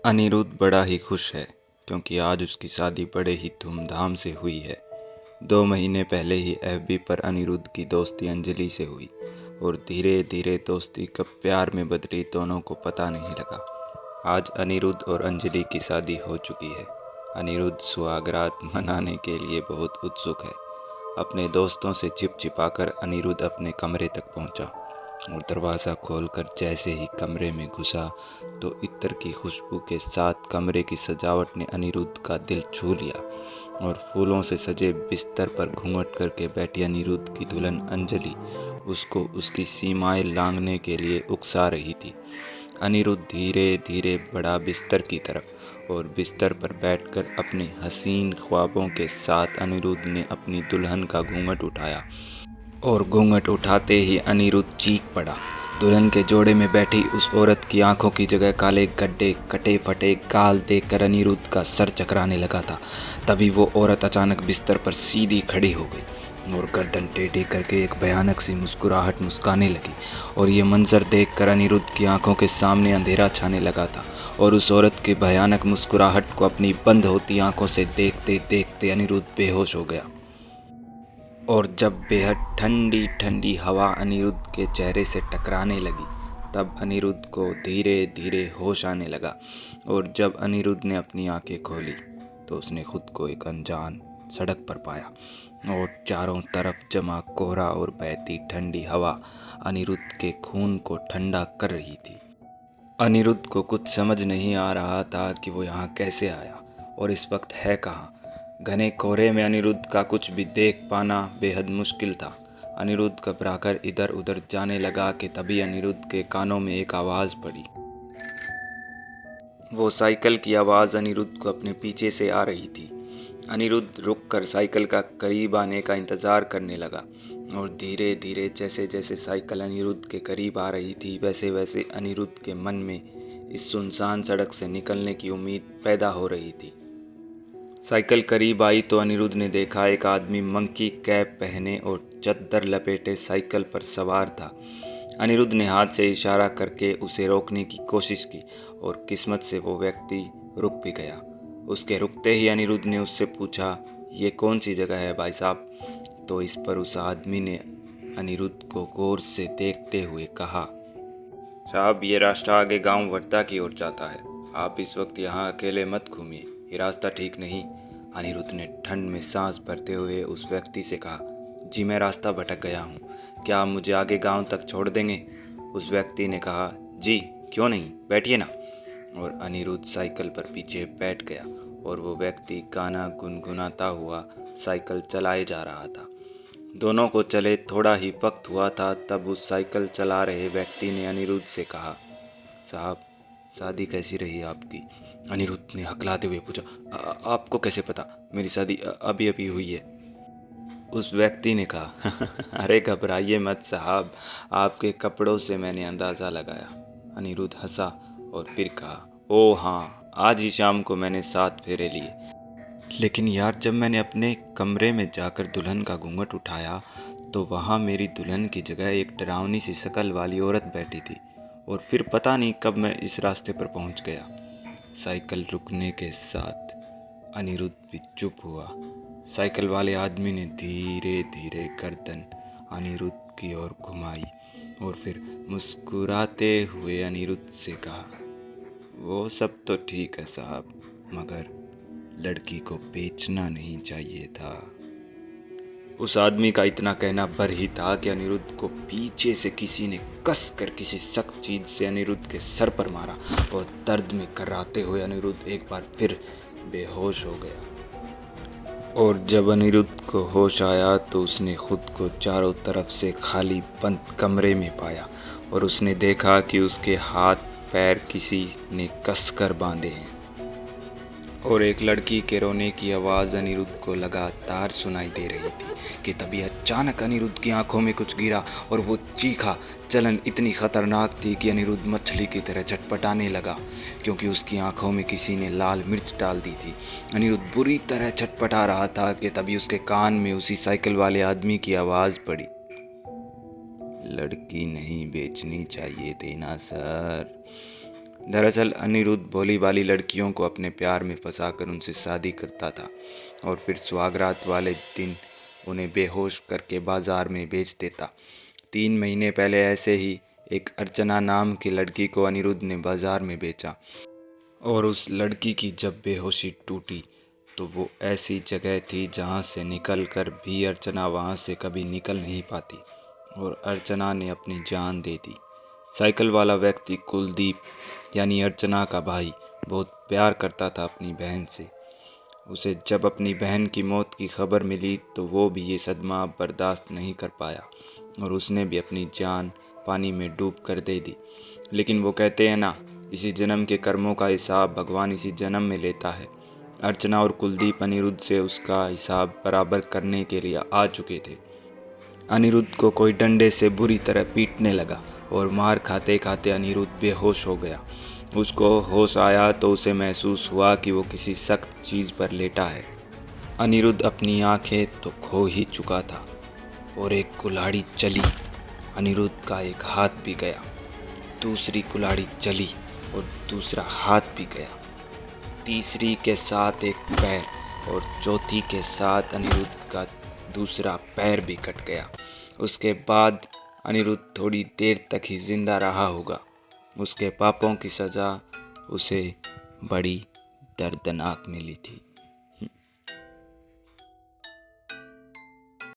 अनिरुद्ध बड़ा ही खुश है क्योंकि आज उसकी शादी बड़े ही धूमधाम से हुई है। 2 महीने पहले ही एफबी पर अनिरुद्ध की दोस्ती अंजलि से हुई और धीरे धीरे दोस्ती कब प्यार में बदली दोनों को पता नहीं लगा। आज अनिरुद्ध और अंजलि की शादी हो चुकी है। अनिरुद्ध सुहागरात मनाने के लिए बहुत उत्सुक है। अपने दोस्तों से छिप-छिपाकर अनिरुद्ध अपने कमरे तक पहुंचा और दरवाज़ा खोलकर जैसे ही कमरे में घुसा तो इत्र की खुशबू के साथ कमरे की सजावट ने अनिरुद्ध का दिल छू लिया और फूलों से सजे बिस्तर पर घूंघट करके बैठी अनिरुद्ध की दुल्हन अंजलि उसको उसकी सीमाएं लांघने के लिए उकसा रही थी। अनिरुद्ध धीरे धीरे बढ़ा बिस्तर की तरफ और बिस्तर पर बैठकर अपने हसीन ख्वाबों के साथ अनिरुद्ध ने अपनी दुल्हन का घूंघट उठाया और घूंघट उठाते ही अनिरुद्ध चीख पड़ा। दुल्हन के जोड़े में बैठी उस औरत की आंखों की जगह काले गड्ढे कटे फटे गाल देखकर अनिरुद्ध का सर चकराने लगा था। तभी वो औरत अचानक बिस्तर पर सीधी खड़ी हो गई और गर्दन टेढ़ी करके एक भयानक सी मुस्कुराहट मुस्काने लगी और ये मंजर देखकर अनिरुद्ध की आंखों के सामने अंधेरा छाने लगा था और उस औरत के भयानक मुस्कुराहट को अपनी बंद होती आंखों से देखते देखते अनिरुद्ध बेहोश हो गया। और जब बेहद ठंडी ठंडी हवा अनिरुद्ध के चेहरे से टकराने लगी तब अनिरुद्ध को धीरे धीरे होश आने लगा और जब अनिरुद्ध ने अपनी आंखें खोली तो उसने खुद को एक अनजान सड़क पर पाया और चारों तरफ जमा कोहरा और बहती ठंडी हवा अनिरुद्ध के खून को ठंडा कर रही थी। अनिरुद्ध को कुछ समझ नहीं आ रहा था कि वो यहाँ कैसे आया और इस वक्त है कहाँ। घने कोहरे में अनिरुद्ध का कुछ भी देख पाना बेहद मुश्किल था। अनिरुद्ध घबराकर इधर उधर जाने लगा कि तभी अनिरुद्ध के कानों में एक आवाज़ पड़ी। वो साइकिल की आवाज़ अनिरुद्ध को अपने पीछे से आ रही थी। अनिरुद्ध रुककर साइकिल का करीब आने का इंतज़ार करने लगा और धीरे धीरे जैसे जैसे साइकिल अनिरुद्ध के करीब आ रही थी वैसे वैसे अनिरुद्ध के मन में इस सुनसान सड़क से निकलने की उम्मीद पैदा हो रही थी। साइकिल करीब आई तो अनिरुद्ध ने देखा एक आदमी मंकी कैप पहने और चद्दर लपेटे साइकिल पर सवार था। अनिरुद्ध ने हाथ से इशारा करके उसे रोकने की कोशिश की और किस्मत से वो व्यक्ति रुक भी गया। उसके रुकते ही अनिरुद्ध ने उससे पूछा, ये कौन सी जगह है भाई साहब? तो इस पर उस आदमी ने अनिरुद्ध को गौर से देखते हुए कहा, साहब ये रास्ता आगे गांव वर्धा की ओर जाता है। आप इस वक्त यहाँ अकेले मत घूमिए, ये रास्ता ठीक नहीं। अनिरुद्ध ने ठंड में सांस भरते हुए उस व्यक्ति से कहा, जी मैं रास्ता भटक गया हूँ, क्या आप मुझे आगे गांव तक छोड़ देंगे? उस व्यक्ति ने कहा, जी क्यों नहीं, बैठिए ना। और अनिरुद्ध साइकिल पर पीछे बैठ गया और वो व्यक्ति गाना गुनगुनाता हुआ साइकिल चलाए जा रहा था। दोनों को चले थोड़ा ही वक्त हुआ था तब उस साइकिल चला रहे व्यक्ति ने अनिरुद्ध से कहा, साहब शादी कैसी रही आपकी? अनिरुद्ध ने हकलाते हुए पूछा, आपको कैसे पता? मेरी शादी अभी अभी हुई है। उस व्यक्ति ने कहा, अरे घबराइए मत साहब, आपके कपड़ों से मैंने अंदाज़ा लगाया। अनिरुद्ध हंसा और फिर कहा, ओ हाँ, आज ही शाम को मैंने 7 फेरे लिए। लेकिन यार जब मैंने अपने कमरे में जाकर दुल्हन का घूंघट उठाया तो वहाँ मेरी दुल्हन की जगह एक डरावनी सी शक्ल वाली औरत बैठी थी और फिर पता नहीं कब मैं इस रास्ते पर पहुँच गया। साइकिल रुकने के साथ अनिरुद्ध भी चुप हुआ। साइकिल वाले आदमी ने धीरे धीरे गर्दन अनिरुद्ध की ओर घुमाई और फिर मुस्कुराते हुए अनिरुद्ध से कहा, वो सब तो ठीक है साहब, मगर लड़की को बेचना नहीं चाहिए था। उस आदमी का इतना कहना भर ही था कि अनिरुद्ध को पीछे से किसी ने कस कर किसी सख्त चीज से अनिरुद्ध के सर पर मारा और दर्द में कराते हुए अनिरुद्ध एक बार फिर बेहोश हो गया। और जब अनिरुद्ध को होश आया तो उसने खुद को चारों तरफ से खाली बंद कमरे में पाया और उसने देखा कि उसके हाथ पैर किसी ने कसकर बांधे हैं और एक लड़की के रोने की आवाज़ अनिरुद्ध को लगातार सुनाई दे रही थी कि तभी अचानक अनिरुद्ध की आंखों में कुछ गिरा और वो चीखा। चलन इतनी खतरनाक थी कि अनिरुद्ध मछली की तरह छटपटाने लगा क्योंकि उसकी आंखों में किसी ने लाल मिर्च डाल दी थी। अनिरुद्ध बुरी तरह छटपटा रहा था कि तभी उसके कान में उसी साइकिल वाले आदमी की आवाज़ पड़ी, लड़की नहीं बेचनी चाहिए थी ना सर। दरअसल अनिरुद्ध भोली भाली लड़कियों को अपने प्यार में फंसाकर उनसे शादी करता था और फिर सुहागरात वाले दिन उन्हें बेहोश करके बाजार में बेच देता। 3 महीने पहले ऐसे ही एक अर्चना नाम की लड़की को अनिरुद्ध ने बाजार में बेचा और उस लड़की की जब बेहोशी टूटी तो वो ऐसी जगह थी जहाँ से निकल कर भी अर्चना वहाँ से कभी निकल नहीं पाती और अर्चना ने अपनी जान दे दी। साइकिल वाला व्यक्ति कुलदीप यानी अर्चना का भाई बहुत प्यार करता था अपनी बहन से। उसे जब अपनी बहन की मौत की खबर मिली तो वो भी ये सदमा बर्दाश्त नहीं कर पाया और उसने भी अपनी जान पानी में डूब कर दे दी। लेकिन वो कहते हैं ना, इसी जन्म के कर्मों का हिसाब भगवान इसी जन्म में लेता है। अर्चना और कुलदीप अनिरुद्ध से उसका हिसाब बराबर करने के लिए आ चुके थे। अनिरुद्ध को कोई डंडे से बुरी तरह पीटने लगा और मार खाते खाते अनिरुद्ध बेहोश हो गया। उसको होश आया तो उसे महसूस हुआ कि वो किसी सख्त चीज़ पर लेटा है। अनिरुद्ध अपनी आंखें तो खो ही चुका था और एक कुल्हाड़ी चली, अनिरुद्ध का एक हाथ भी गया। दूसरी कुल्हाड़ी चली और दूसरा हाथ भी गया। तीसरी के साथ एक पैर और चौथी के साथ अनिरुद्ध का दूसरा पैर भी कट गया। उसके बाद अनिरुद्ध थोड़ी देर तक ही जिंदा रहा होगा। उसके पापों की सज़ा उसे बड़ी दर्दनाक मिली थी।